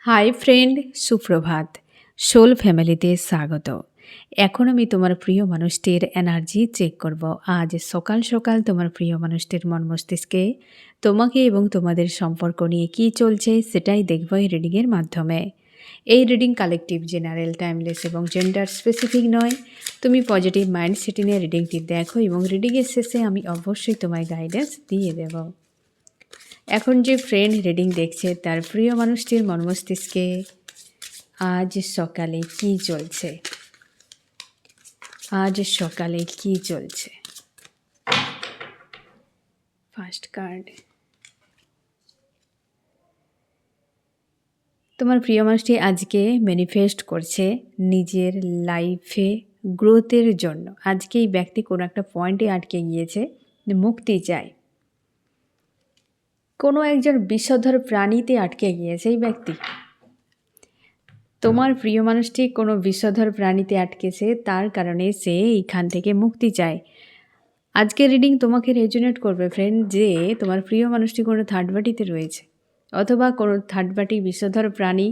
Hi friend, সুপ্রভাত। Soul ফ্যামিলিতে স্বাগত। এখন আমি তোমার প্রিয় মানুষটির এনার্জি চেক করব। আজ সকাল সকাল তোমার প্রিয় মানুষটির মন মস্তিষ্কে তোমাকে এবং তোমাদের সম্পর্ক নিয়ে কী চলছে সেটাই দেখব এই রিডিংয়ের মাধ্যমে। এই রিডিং কালেকটিভ, জেনারেল, টাইমলেস এবং জেন্ডার স্পেসিফিক নয়। তুমি পজিটিভ মাইন্ডসেট নিয়ে রিডিংটি দেখো এবং রিডিংয়ের শেষে আমি অবশ্যই তোমায় গাইডেন্স দিয়ে দেব। এখন যে ফ্রেন্ড রিডিং দেখছে তার প্রিয় মানুষটির মন মস্তিষ্কে আজ সকালে কি চলছে, আজ সকালে কি চলছে। ফার্স্ট কার্ড, তোমার প্রিয় মানুষটি আজকে ম্যানিফেস্ট করছে নিজের লাইফে গ্রোথের জন্য। আজকে এই ব্যক্তি কোনো একটা পয়েন্টে আটকে গিয়েছে, মুক্তি চায়। কোনো একজন বিষধর প্রাণীতে আটকে গিয়েছে এই ব্যক্তি। তোমার প্রিয় মানুষটি কোনো বিষধর প্রাণীতে আটকেছে, তার কারণে সে এইখান থেকে মুক্তি চায়। আজকের রিডিং তোমাকে রেজোনেট করবে ফ্রেন্ড, যে তোমার প্রিয় মানুষটি কোনো থার্ড পার্টিতে রয়েছে, অথবা কোনো থার্ড পার্টি বিষধর প্রাণী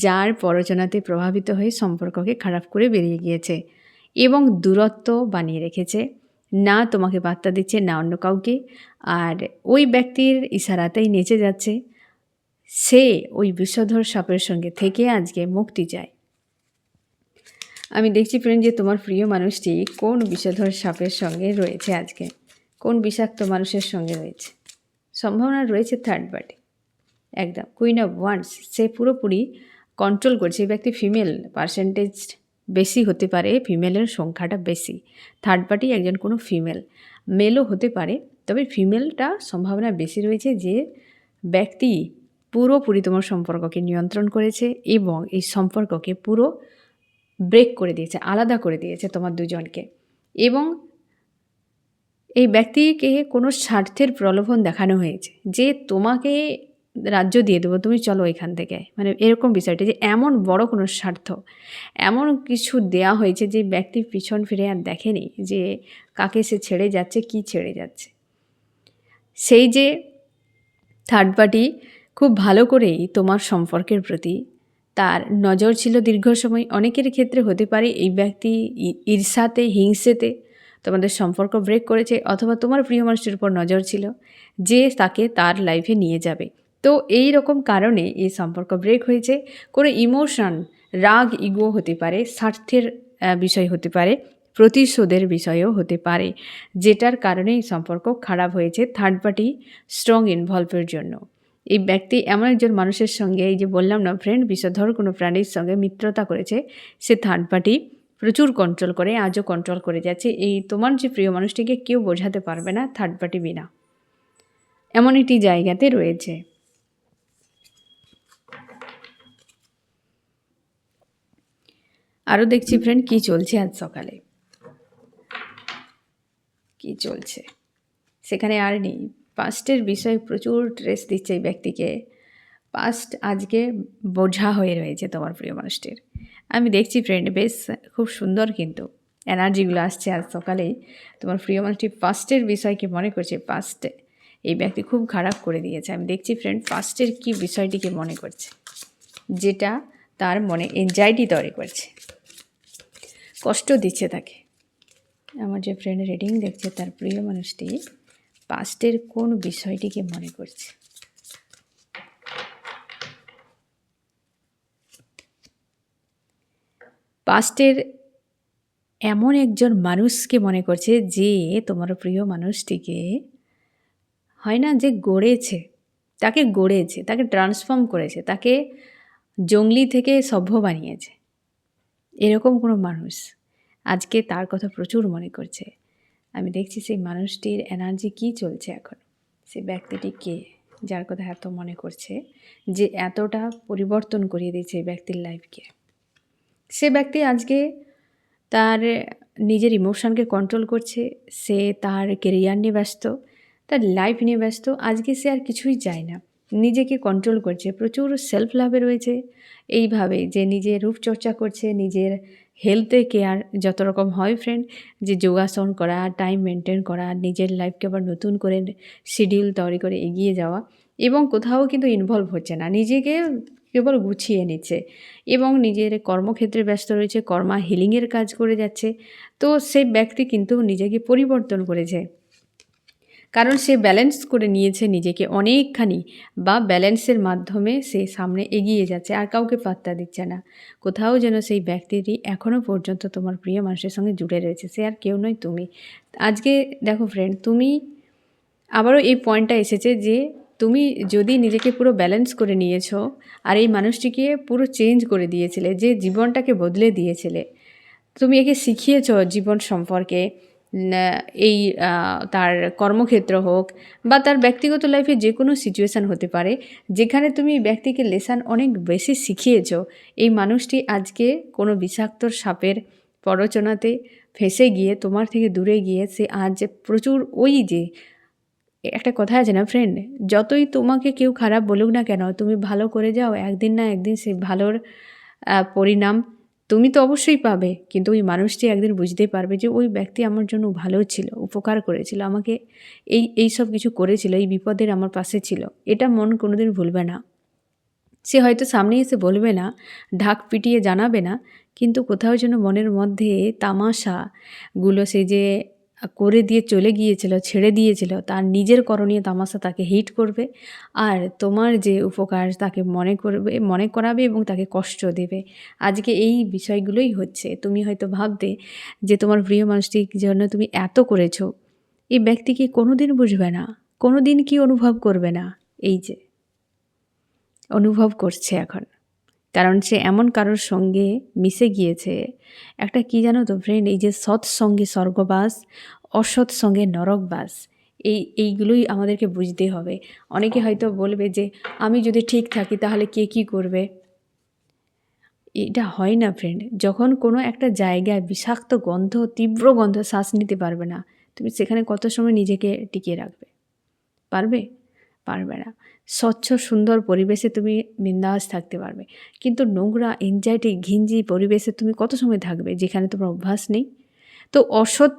যার প্ররোচনাতে প্রভাবিত হয়ে সম্পর্ককে খারাপ করে বেরিয়ে গিয়েছে এবং দূরত্ব বানিয়ে রেখেছে। না তোমাকে বার্তা দিচ্ছে, না অন্য কাউকে, আর ওই ব্যক্তির ইশারাতেই নেচে যাচ্ছে। সে ওই বিষধর সাপের সঙ্গে থেকে আজকে মুক্তি চায়। আমি দেখছি ফ্রেন্ড যে তোমার প্রিয় মানুষটি কোন বিষধর সাপের সঙ্গে রয়েছে, আজকে কোন বিষাক্ত মানুষের সঙ্গে রয়েছে। সম্ভাবনা রয়েছে থার্ড পার্টি, একদম। কুইন অফ ওয়ান্ডস, সে পুরোপুরি কন্ট্রোল করছে। এই ব্যক্তি ফিমেল, পার্সেন্টেজ বেশি হতে পারে, ফিমেলের সংখ্যাটা বেশি। থার্ড পার্টি একজন কোনো ফিমেল, মেলও হতে পারে, তবে ফিমেলটা সম্ভাবনা বেশি রয়েছে। যে ব্যক্তি পুরোপুরি তোমার সম্পর্ককে নিয়ন্ত্রণ করেছে এবং এই সম্পর্ককে পুরো ব্রেক করে দিয়েছে, আলাদা করে দিয়েছে তোমার দুজনকে। এবং এই ব্যক্তিকে কোনো স্বার্থের প্রলোভন দেখানো হয়েছে যে তোমাকে রাজ্য দিয়ে দেবো, তুমি চলো এখান থেকে, মানে এরকম বিষয়টা, যে এমন বড় কোনো স্বার্থ, এমন কিছু দেয়া হয়েছে যে ব্যক্তি পিছন ফিরে আর দেখেনি যে কাকে সে ছেড়ে যাচ্ছে, কি ছেড়ে যাচ্ছে। সেই যে থার্ড পার্টি খুব ভালো করেই তোমার সম্পর্কের প্রতি তার নজর ছিল দীর্ঘ সময়। অনেকের ক্ষেত্রে হতে পারে এই ব্যক্তি ঈর্ষাতে, হিংসেতে তোমাদের সম্পর্ক ব্রেক করেছে, অথবা তোমার প্রিয় মানুষটির উপর নজর ছিল যে তাকে তার লাইফে নিয়ে যাবে। তো এই রকম কারণে এই সম্পর্ক ব্রেক হয়েছে। কোনো ইমোশন, রাগ, ইগো হতে পারে, স্বার্থের বিষয় হতে পারে, প্রতিশোধের বিষয়ও হতে পারে, যেটার কারণে এই সম্পর্ক খারাপ হয়েছে থার্ড পার্টি স্ট্রং ইনভলভের জন্য। এই ব্যক্তি এমন একজন মানুষের সঙ্গে, এই যে বললাম না ফ্রেন্ড, বিষধর কোনো প্রাণীর সঙ্গে মিত্রতা করেছে। সে থার্ড পার্টি প্রচুর কন্ট্রোল করে, আজও কন্ট্রোল করে যাচ্ছে। এই তোমার যে প্রিয় মানুষটিকে কেউ বোঝাতে পারবে না থার্ড পার্টি বিনা, এমন একটি জায়গাতে রয়েছে। আরও দেখছি ফ্রেন্ড কি চলছে আজ সকালে, কি চলছে সেখানে আর নেই। পাস্টের বিষয়ে প্রচুর স্ট্রেস দিচ্ছে এই ব্যক্তিকে। পাস্ট আজকে বোঝা হয়ে রয়েছে তোমার প্রিয় মানুষটির। আমি দেখছি ফ্রেন্ড বেশ খুব সুন্দর কিন্তু এনার্জিগুলো আসছে আজ সকালেই। তোমার প্রিয় মানুষটি পাস্টের বিষয়কে মনে করছে, পাস্টে এই ব্যক্তি খুব খারাপ করে দিয়েছে। আমি দেখছি ফ্রেন্ড পাস্টের কি বিষয়টিকে মনে করছে, যেটা তার মনে এনজাইটি তৈরি করছে, কষ্ট দিচ্ছে তাকে। আমার যে ফ্রেন্ড রিডিং দেখছে তার প্রিয় মানুষটি পাস্টের কোন বিষয়টিকে মনে করছে। পাস্টের এমন একজন মানুষকে মনে করছে যে তোমার প্রিয় মানুষটিকে হয় না যে গড়েছে, তাকে ট্রান্সফর্ম করেছে, তাকে জঙ্গলি থেকে সভ্য বানিয়েছে। এরকম কোনো মানুষ আজকে তার কথা প্রচুর মনে করছে। আমি দেখছি সেই মানুষটির এনার্জি কি চলছে এখন, সেই ব্যক্তিটি কে যার কথা এত মনে করছে, যে এতটা পরিবর্তন করিয়ে দিয়েছে এই ব্যক্তির লাইফকে। সে ব্যক্তি আজকে তার নিজের ইমোশনকে কন্ট্রোল করছে, সে তার কেরিয়ার নিয়ে ব্যস্ত, তার লাইফ নিয়ে ব্যস্ত। আজকে সে আর কিছুই চায় না, নিজেকে কন্ট্রোল করছে, প্রচুর সেলফ লাভে রয়েছে। এইভাবে যে নিজের রূপচর্চা করছে, নিজের হেলথে কেয়ার যত রকম হয় ফ্রেন্ড, যে যোগাসন করা, টাইম মেনটেন করা, নিজের লাইফকে আবার নতুন করে শিডিউল তৈরি করে এগিয়ে যাওয়া, এবং কোথাও কিন্তু ইনভলভ হচ্ছে না, নিজেকে কেবল গুছিয়ে নিচ্ছে এবং নিজের কর্মক্ষেত্রে ব্যস্ত রয়েছে, কর্মা হিলিংয়ের কাজ করে যাচ্ছে। তো সেই ব্যক্তি কিন্তু নিজেকে পরিবর্তন করেছে। কারণ সে ব্যালেন্স করে নিয়েছে নিজেকে অনেকখানি, বা ব্যালেন্সের মাধ্যমে সে সামনে এগিয়ে যাচ্ছে, আর কাউকে পাত্তা দিচ্ছে না। কোথাও যেন সেই ব্যক্তিটি এখনও পর্যন্ত তোমার প্রিয় মানুষের সঙ্গে জুড়ে রয়েছে, সে আর কেউ নয়, তুমি। আজকে দেখো ফ্রেন্ড, তুমি আবারও এই পয়েন্টটা এসেছে যে তুমি যদি নিজেকে পুরো ব্যালেন্স করে নিয়েছো আর এই মানুষটিকে পুরো চেঞ্জ করে দিয়েছিলে, যে জীবনটাকে বদলে দিয়েছিলে, তুমি একে শিখিয়েছ জীবন সম্পর্কে, এই তার কর্মক্ষেত্র হোক বা তার ব্যক্তিগত লাইফে যে কোনো সিচুয়েশান হতে পারে, যেখানে তুমি ব্যক্তিকে লেসন অনেক বেশি শিখিয়েছ। এই মানুষটি আজকে কোনো বিষাক্ত সাপের প্ররোচনাতে ফেঁসে গিয়ে তোমার থেকে দূরে গিয়ে সে আজ প্রচুর, ওই যে একটা কথা আছে না ফ্রেন্ড, যতই তোমাকে কেউ খারাপ বলুক না কেন, তুমি ভালো করে যাও, একদিন না একদিন সেই ভালোর পরিণাম তুমি তো অবশ্যই পাবে। কিন্তু ওই মানুষটি একদিন বুঝতে পারবে যে ওই ব্যক্তি আমার জন্য ভালো ছিল, উপকার করেছিল, আমাকে এই সব কিছু করেছিল, এই বিপদের আমার পাশে ছিল। এটা মন কোনোদিন ভুলবে না। সে হয়তো সামনে এসে বলবে না, ঢাক পিটিয়ে জানাবে না, কিন্তু কোথাও যেন মনের মধ্যে তামাশাগুলো সে যে করে দিয়ে চলে গিয়েছিল, ছেড়ে দিয়েছিল, তার নিজের করণীয় তামাশা তাকে হিট করবে, আর তোমার যে উপকার তাকে মনে করাবে এবং তাকে কষ্ট দেবে। আজকে এই বিষয়গুলোই হচ্ছে। তুমি হয়তো ভাবতে যে তোমার প্রিয় মানুষটির জন্য তুমি এত করেছো, এই ব্যক্তি কি কোনোদিন বুঝবে না, কোনোদিন কি অনুভব করবে না? এই যে অনুভব করছে এখন, কারণ সে এমন কারোর সঙ্গে মিশে গিয়েছে। একটা কি জানো তো ফ্রেন্ড, এই যে সৎসঙ্গে স্বর্গবাস, অসৎ সঙ্গে নরকবাস, এইগুলোই আমাদেরকে বুঝতে হবে। অনেকে হয়তো বলবে যে আমি যদি ঠিক থাকি তাহলে কে কী করবে। এটা হয় না ফ্রেন্ড। যখন কোনো একটা জায়গায় বিষাক্ত গন্ধ, তীব্র গন্ধ শ্বাস নিতে পারবে না, তুমি সেখানে কত সময় নিজেকে টিকিয়ে রাখবে? পারবে? পারবে না। স্বচ্ছ সুন্দর পরিবেশে তুমি বিন্দাস থাকতে পারবে, কিন্তু নোংরা এনজাইটি ঘিঞ্জি পরিবেশে তুমি কত সময় থাকবে, যেখানে তোমার অভ্যাস নেই? তো অসৎ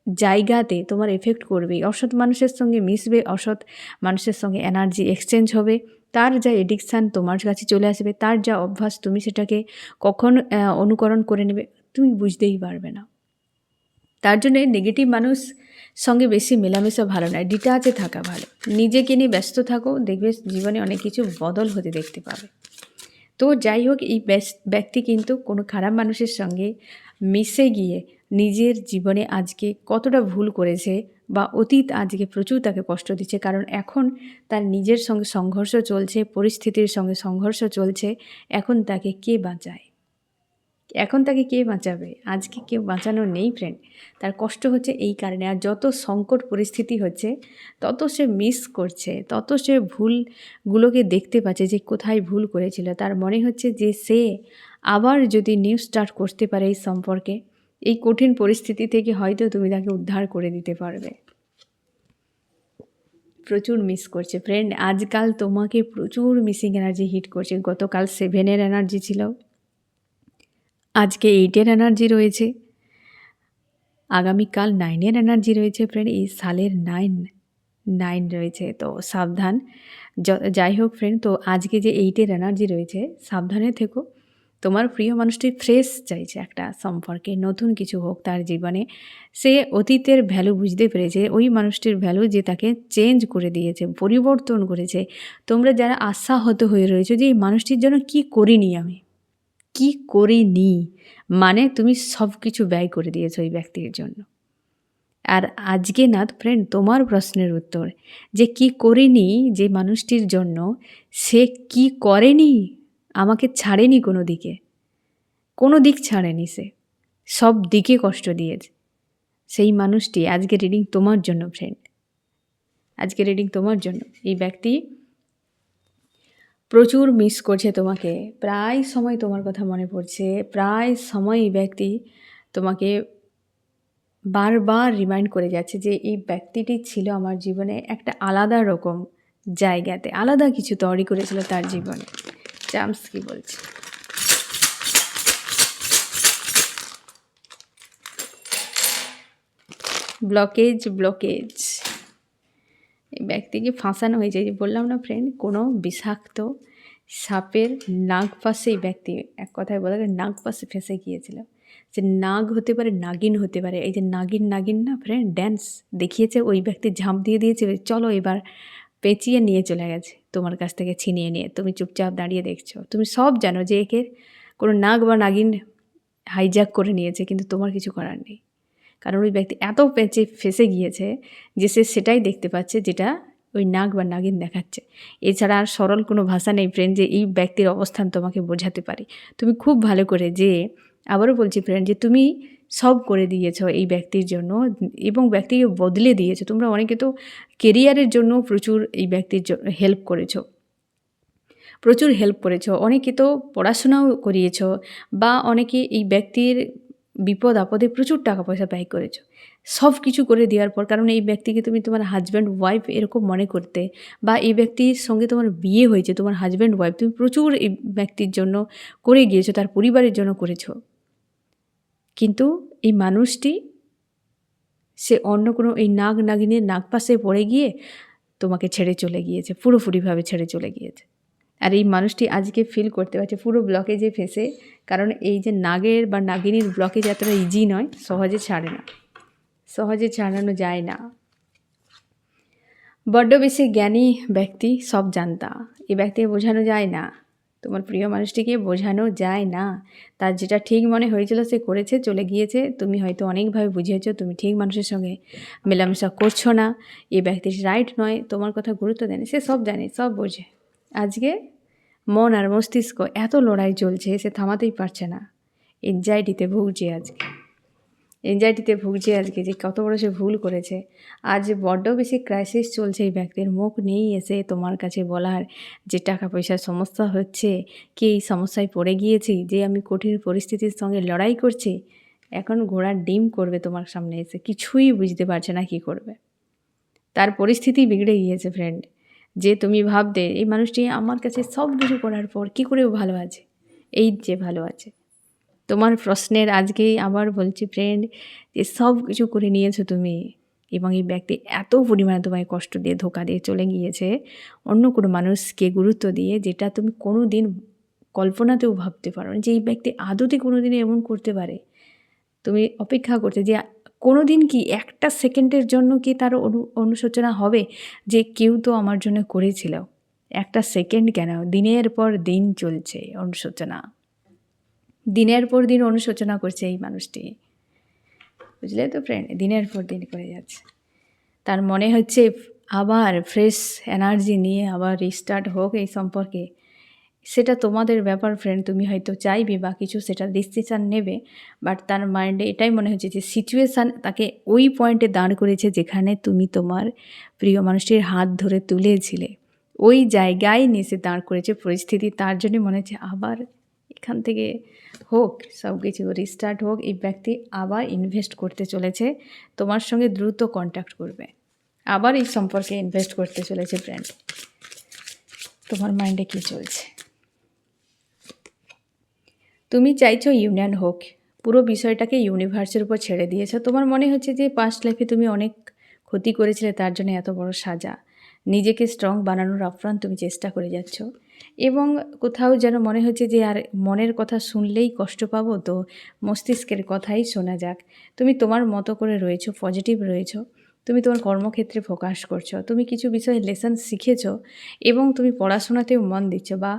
জায়গাতে তোমার এফেক্ট করবেই। অসৎ মানুষের সঙ্গে মিশবে, অসৎ মানুষের সঙ্গে এনার্জি এক্সচেঞ্জ হবে, তার যা এডিকশান তোমার কাছে চলে আসবে, তার যা অভ্যাস তুমি সেটাকে কখন অনুকরণ করে নেবে তুমি বুঝতেই পারবে না। তার জন্যে নেগেটিভ মানুষ সঙ্গে বেশি মেলামেশা ভালো নয়, ডিটাচে থাকা ভালো। নিজেকে নিয়ে ব্যস্ত থাকো, দেখবে জীবনে অনেক কিছু বদল হতে দেখতে পাবে। তো যাই হোক, এই ব্যক্তি কিন্তু কোনো খারাপ মানুষের সঙ্গে মিশে গিয়ে নিজের জীবনে আজকে কতটা ভুল করেছে, বা অতীত আজকে প্রচুর তাকে কষ্ট দিচ্ছে, কারণ এখন তার নিজের সঙ্গে সংঘর্ষ চলছে, পরিস্থিতির সঙ্গে সংঘর্ষ চলছে। এখন তাকে কে বাঁচায়? এখন তাকে কে বাঁচাবে? আজকে কেউ বাঁচানোর নেই ফ্রেন্ড। তার কষ্ট হচ্ছে এই কারণে, আর যত সংকট পরিস্থিতি হচ্ছে তত সে মিস করছে, তত সে ভুলগুলোকে দেখতে পাচ্ছে যে কোথায় ভুল করেছিল। তার মনে হচ্ছে যে সে আবার যদি নিউ স্টার্ট করতে পারে এই সম্পর্কে, এই কঠিন পরিস্থিতি থেকে হয়তো তুমি তাকে উদ্ধার করে দিতে পারবে। প্রচুর মিস করছে ফ্রেন্ড। আজকাল তোমাকে প্রচুর মিসিং এনার্জি হিট করছে। গতকাল 7-এর এনার্জি ছিল, আজকে 8-এর এনার্জি রয়েছে, আগামীকাল 9-এর এনার্জি রয়েছে ফ্রেন্ড। এই সালের 9 রয়েছে, তো সাবধান। যাই হোক ফ্রেন্ড, তো আজকে যে 8-এর এনার্জি রয়েছে, সাবধানে থেকো। তোমার প্রিয় মানুষটি ফ্রেশ চাইছে একটা সম্পর্কে, নতুন কিছু হোক তার জীবনে। সে অতীতের ভ্যালু বুঝতে পেরেছে, ওই মানুষটির ভ্যালু যে তাকে চেঞ্জ করে দিয়েছে, পরিবর্তন করেছে। তোমরা যারা আশাহত হয়ে রয়েছো যে এই মানুষটির জন্য কী করিনি আমি, কি করিনি, মানে তুমি সব কিছু ব্যয় করে দিয়েছো ওই ব্যক্তির জন্য। আর আজকে না ফ্রেন্ড, তোমার প্রশ্নের উত্তর যে কি করিনি যে মানুষটির জন্য, সে কি করেনি, আমাকে ছাড়েনি কোনো দিক ছাড়েনি, সে সব দিকে কষ্ট দিয়েছে। সেই মানুষটি আজকে রিডিং তোমার জন্য ফ্রেন্ড, আজকে রিডিং তোমার জন্য। এই ব্যক্তি প্রচুর মিস করছে তোমাকে, প্রায় সময় তোমার কথা মনে পড়ছে, প্রায় সময় এই ব্যক্তি তোমাকে বারবার রিমাইন্ড করে যাচ্ছে যে এই ব্যক্তিটি ছিল আমার জীবনে একটা আলাদা রকম জায়গাতে, আলাদা কিছু তৈরি করেছিল তার জীবনে। চাম্পস কি বলছে? ব্লকেজ। এই ব্যক্তিকে ফাঁসানো হয়েছে, যে বললাম না ফ্রেন্ড, কোনো বিষাক্ত সাপের নাগ পাশে এই ব্যক্তি, এক কথায় বলা যায় নাগ পাশে ফেঁসে গিয়েছিল। যে নাগ হতে পারে, নাগিন হতে পারে। এই যে নাগিন নাগিন না ফ্রেন্ড, ড্যান্স দেখিয়েছে, ওই ব্যক্তি ঝাঁপ দিয়ে দিয়েছে, চলো এবার পেঁচিয়ে নিয়ে চলে গেছে তোমার কাছ থেকে ছিনিয়ে নিয়ে। তুমি চুপচাপ দাঁড়িয়ে দেখছো, তুমি সব জানো যে একে কোনো নাগ বা নাগিন হাইজ্যাক করে নিয়েছে, কিন্তু তোমার কিছু করার নেই। কারণ ওই ব্যক্তি এত পেঁচে ফেঁসে গিয়েছে যে সে সেটাই দেখতে পাচ্ছে যেটা ওই নাগ বা নাগিন দেখাচ্ছে। এছাড়া আর সরল কোনো ভাষা নেই ফ্রেন্ড যে এই ব্যক্তির অবস্থান তোমাকে বোঝাতে পারি। তুমি খুব ভালো করে যে, আবারও বলছি ফ্রেন্ড, যে তুমি সব করে দিয়েছো এই ব্যক্তির জন্য এবং ব্যক্তিকে বদলে দিয়েছো। তোমরা অনেকে তো কেরিয়ারের জন্য প্রচুর এই ব্যক্তির হেল্প করেছো, প্রচুর হেল্প করেছো। অনেকে তো পড়াশোনাও করিয়েছো, বা অনেকে এই ব্যক্তির বিপদ আপদে প্রচুর টাকা পয়সা ব্যয় করেছো। সব কিছু করে দেওয়ার পর, কারণ এই ব্যক্তিকে তুমি তোমার হাজব্যান্ড ওয়াইফ এরকম মনে করতে, বা এই ব্যক্তির সঙ্গে তোমার বিয়ে হয়েছে, তোমার হাজব্যান্ড ওয়াইফ, তুমি প্রচুর এই ব্যক্তির জন্য করে গিয়েছো, তার পরিবারের জন্য করেছো। কিন্তু এই মানুষটি সে অন্য কোনো এই নাগ নাগিনের নাগপাশে পড়ে গিয়ে তোমাকে ছেড়ে চলে গিয়েছে, পুরোপুরিভাবে ছেড়ে চলে গিয়েছে। আর এই মানুষটি আজকে ফিল করতে পারছে পুরো ব্লকেজে ফেঁসে, কারণ এই যে নাগের বা নাগিনীর ব্লকেজ এতটা ইজি নয়, সহজে ছাড়ে না, সহজে ছাড়ানো যায় না। বড্ড বেশি জ্ঞানী ব্যক্তি, সব জানতা। এই ব্যক্তিকে বোঝানো যায় না, তোমার প্রিয় মানুষটিকে বোঝানো যায় না। তার যেটা ঠিক মনে হয়েছিল সে করেছে, চলে গিয়েছে। তুমি হয়তো অনেকভাবে বুঝিয়েছো, তুমি ঠিক মানুষের সঙ্গে মেলামেশা করছো না, এই ব্যক্তির রাইট নয়, তোমার কথা গুরুত্ব দেয়নি, সে সব জানে, সব বোঝে। আজকে মন আর মস্তিষ্ক এত লড়াই চলছে, সে থামাতেই পারছে না। এনজাইটিতে ভুগছে আজকে, এনজাইটিতে ভুগছে আজকে, যে কত বড় সে ভুল করেছে। আজ বড্ড বেশি ক্রাইসিস চলছে এই ব্যক্তির, মুখ নেই এসে তোমার কাছে বলার যে টাকা পয়সার সমস্যা হচ্ছে, কি এই সমস্যায় পড়ে গিয়েছি, যে আমি কঠিন পরিস্থিতির সঙ্গে লড়াই করছি। এখন ঘোড়ার ডিম করবে তোমার সামনে এসে, কিছুই বুঝতে পারছে না কি করবে। তার পরিস্থিতি বিগড়ে গিয়েছে ফ্রেন্ড। যে তুমি ভাবতে এই মানুষটি আমার কাছে সব কিছু করার পর কী করেও ভালো আছে, এই যে ভালো আছে। তোমার প্রশ্নের আজকেই আবার বলছি ফ্রেন্ড, যে সব কিছু করে নিয়েছো তুমি, এবং এই ব্যক্তি এত পরিমাণে তোমায় কষ্ট দিয়ে ধোকা দিয়ে চলে গিয়েছে অন্য কোনো মানুষকে গুরুত্ব দিয়ে, যেটা তুমি কোনো দিন কল্পনাতেও ভাবতে পারো না যে এই ব্যক্তি আদতে কোনো দিনই এমন করতে পারে। তুমি অপেক্ষা করতে যে কোনো দিন কি একটা সেকেন্ডের জন্য কি তার অনুশোচনা হবে যে কেউ তো আমার জন্য করেছিল। একটা সেকেন্ড কেন, দিনের পর দিন চলছে অনুশোচনা, দিনের পর দিন অনুশোচনা করছে এই মানুষটি, বুঝলে তো ফ্রেন্ড, দিনের পর দিন করে যাচ্ছে। তার মনে হচ্ছে আবার ফ্রেশ এনার্জি নিয়ে আবার রিস্টার্ট হোক এই সম্পর্কে। সেটা তোমাদের ব্যাপার ফ্রেন্ড, তুমি হয়তো চাইবে বা কিছু সেটা ডিসিশান নেবে, বাট তার মাইন্ডে এটাই মনে হচ্ছে যে সিচুয়েশান তাকে ওই পয়েন্টে দাঁড় করেছে যেখানে তুমি তোমার প্রিয় মানুষটির হাত ধরে তুলেছিলে, ওই জায়গায় নিয়ে সে দাঁড় করেছে পরিস্থিতি। তার জন্য মনে হচ্ছে আবার এখান থেকে হোক, সব কিছু রিস্টার্ট হোক। এই ব্যক্তি আবার ইনভেস্ট করতে চলেছে তোমার সঙ্গে, দ্রুত কন্ট্যাক্ট করবে, আবার এই সম্পর্কে ইনভেস্ট করতে চলেছে ফ্রেন্ড। তোমার মাইন্ডে কী চলছে? তুমি চাইছো ইউনিয়ন হোক, পুরো বিষয়টাকে ইউনিভার্সের উপর ছেড়ে দিয়েছো। তোমার মনে হচ্ছে যে পাস্ট লাইফে তুমি অনেক ক্ষতি করেছিলে, তার জন্য এত বড় সাজা। নিজেকে স্ট্রং বানানোর আপ্রাণ তুমি চেষ্টা করে যাচ্ছ, এবং কোথাও যেন মনে হচ্ছে যে আর মনের কথা শুনলেই কষ্ট পাবো, তো মস্তিষ্কের কথাই শোনা যাক। তুমি তোমার মতো করে রয়েছো, পজিটিভ রয়েছো, তুমি তোমার কর্মক্ষেত্রে ফোকাস করছো, তুমি কিছু বিষয়ে লেসন শিখেছো, এবং তুমি পড়াশোনাতেও মন দিচ্ছ, বা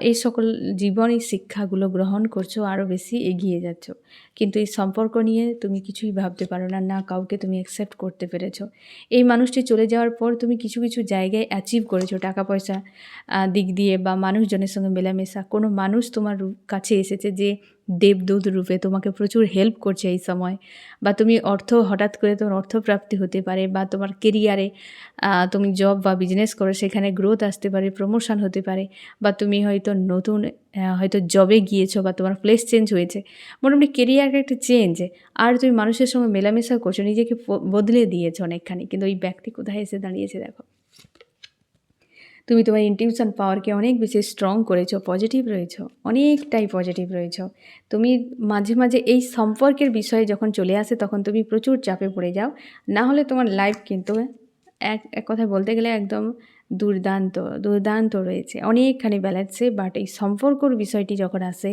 এই সকল জীবনী শিক্ষাগুলো গ্রহণ করছো, আরও বেশি এগিয়ে যাচ্ছ। কিন্তু এই সম্পর্ক নিয়ে তুমি কিছুই ভাবতে পারো না, না কাউকে তুমি অ্যাকসেপ্ট করতে পেরেছো। এই মানুষটি চলে যাওয়ার পর তুমি কিছু কিছু জায়গায় অ্যাচিভ করেছো, টাকা পয়সা দিক দিয়ে বা মানুষজনের সঙ্গে মেলামেশা। কোনো মানুষ তোমার কাছে এসেছে যে দেবদূত রূপে তোমাকে প্রচুর হেল্প করছে এই সময়, বা তুমি হঠাৎ করে তোমার অর্থপ্রাপ্তি হতে পারে, বা তোমার কেরিয়ারে তুমি জব বা বিজনেস করো, সেখানে গ্রোথ আসতে পারে, প্রমোশন হতে পারে, বা তুমি হয়তো নতুন হয়তো জবে গিয়েছো, বা তোমার প্লেস চেঞ্জ হয়েছে, মোটামুটি কেরিয়ারের একটা চেঞ্জ। আর তুমি মানুষের সঙ্গে মেলামেশা করছো, নিজেকে বদলে দিয়েছো অনেকখানি। কিন্তু ওই ব্যক্তি কোথায় এসে দাঁড়িয়েছে দেখো। তুমি তোমার ইনটিউশন পাওয়ারকে অনেক বেশি স্ট্রং করেছো, পজিটিভ রয়েছো, অনেকটাই পজিটিভ রয়েছো। তুমি মাঝে মাঝে এই সম্পর্কের বিষয়ে যখন চলে আসে তখন তুমি প্রচুর চাপে পড়ে যাও, না হলে তোমার লাইফ কিন্তু এক কথায় বলতে গেলে একদম দুর্দান্ত, দুর্দান্ত রয়েছে। অনেকখানি ব্যালেন্সে, বাট এই সম্পর্কর বিষয়টি যখন আসে,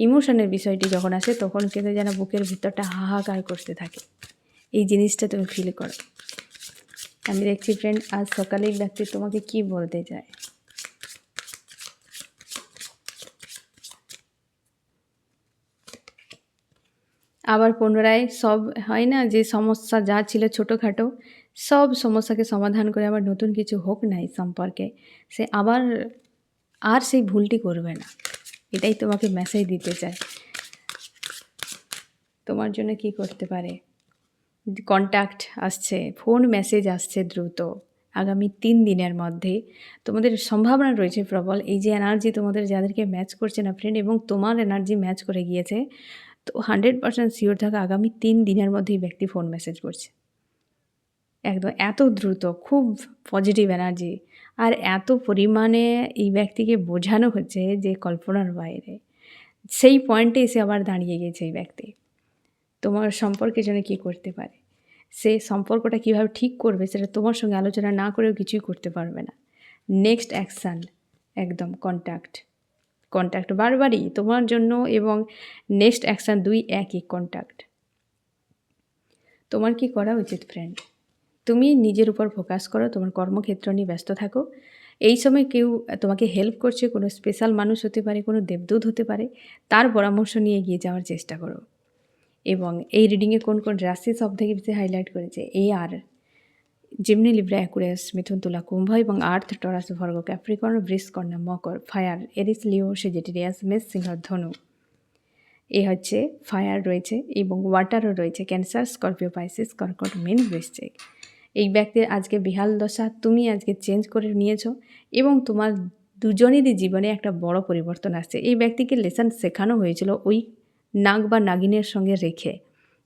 ইমোশনের বিষয়টি যখন আসে, তখন কিন্তু যেন বুকের ভিতরটা হাহাকার করতে থাকে। এই জিনিসটা তুমি ফিল করো। আমি দেখছি ফ্রেন্ড, আজ সকালেই ব্যক্তি তোমাকে কি বলতে চায়। আবার পুনরায় সব হয় না যে সমস্যা যা ছিল ছোটোখাটো, সব সমস্যাকে সমাধান করে আবার নতুন কিছু হোক না এই সম্পর্কে, সে আবার আর সেই ভুলটি করবে না। এটাই তোমাকে মেসেজ দিতে চায়। তোমার জন্য কি করতে পারে? কন্ট্যাক্ট আসছে, ফোন মেসেজ আসছে দ্রুত। আগামী 3 দিনের মধ্যে তোমাদের সম্ভাবনা রয়েছে প্রবল। এই যে এনার্জি তোমাদের যাদেরকে ম্যাচ করছে না ফ্রেন্ড, এবং তোমার এনার্জি ম্যাচ করে গিয়েছে, তো 100% শিওর থাকা আগামী 3 দিনের মধ্যেই ব্যক্তি ফোন মেসেজ করছে। একদম এত দ্রুত, খুব পজিটিভ এনার্জি। আর এত পরিমাণে এই ব্যক্তিকে বোঝানো হচ্ছে যে কল্পনার বাইরে। সেই পয়েন্টে এসে আবার দাঁড়িয়ে গেছে এই ব্যক্তি। তোমার সম্পর্কের জন্য কী করতে পারে? সে সম্পর্কটা কীভাবে ঠিক করবে সেটা তোমার সঙ্গে আলোচনা না করেও কিছুই করতে পারবে না। নেক্সট অ্যাকশান, একদম কন্ট্যাক্ট বারবারই তোমার জন্য, এবং নেক্সট অ্যাকশান 2 একই কন্ট্যাক্ট। তোমার কি করা উচিত ফ্রেন্ড? তুমি নিজের উপর ফোকাস করো, তোমার কর্মক্ষেত্র নিয়ে ব্যস্ত থাকো। এই সময় কেউ তোমাকে হেল্প করছে, কোনো স্পেশাল মানুষ হতে পারে, কোনো দেবদূত হতে পারে, তার পরামর্শ নিয়ে এগিয়ে যাওয়ার চেষ্টা করো। এবং এই রিডিংয়ে কোন কোন রাশি সবথেকে বেশি হাইলাইট করেছে? আর জিমনি, লিব্রা, অ্যাকুয়ারিয়াস, মিথুন, তুলা, কুম্ভ, এবং আর্থ, টরাস, ভর্গ, ক্যাপ্রিকর্ন, বৃষ, কন্যা, মকর, ফায়ার, এরিস, লিও, সেজিটেরিয়াস, মেষ, সিংহ, ধনু। এ হচ্ছে ফায়ার রয়েছে, এবং ওয়াটারও রয়েছে, ক্যান্সার, স্করপিও, পাইসিস, কর্কট, মীন, বৃশ্চিক। এই ব্যক্তির আজকে বিহাল দশা তুমি আজকে চেঞ্জ করে নিয়েছো, এবং তোমার দুজনেরই জীবনে একটা বড় পরিবর্তন আসছে। এই ব্যক্তিকে লেসন শেখানো হয়েছিল ওই নাগ বা নাগিনের সঙ্গে রেখে,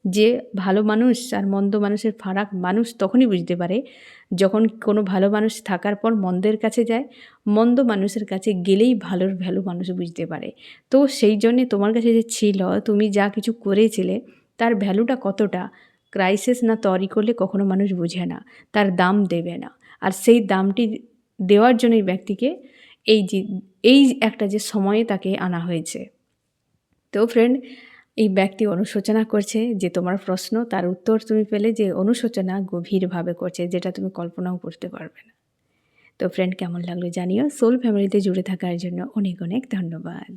যে ভালো মানুষ আর মন্দ মানুষের ফারাক মানুষ তখনই বুঝতে পারে যখন কোনো ভালো মানুষ থাকার পর মন্দের কাছে যায়, মন্দ মানুষের কাছে গেলেই ভালোর ভ্যালু মানুষ বুঝতে পারে। তো সেই জন্যে তোমার কাছে যে ছিল, তুমি যা কিছু করেছিলে তার ভ্যালুটা কতটা, ক্রাইসিস না তৈরি করলে কখনো মানুষ বুঝে না, তার দাম দেবে না। আর সেই দামটি দেওয়ার জন্য এই ব্যক্তিকে এই একটা যে সময়ে তাকে আনা হয়েছে। তো ফ্রেন্ড, এই ব্যক্তি অনুশোচনা করছে যে তোমার প্রশ্ন, তার উত্তর তুমি পেলে, যে অনুশোচনা গভীরভাবে করছে, যেটা তুমি কল্পনাও করতে পারবে না। তো ফ্রেন্ড, কেমন লাগলো জানিও। সোল ফ্যামিলিতে জুড়ে থাকার জন্য অনেক অনেক ধন্যবাদ।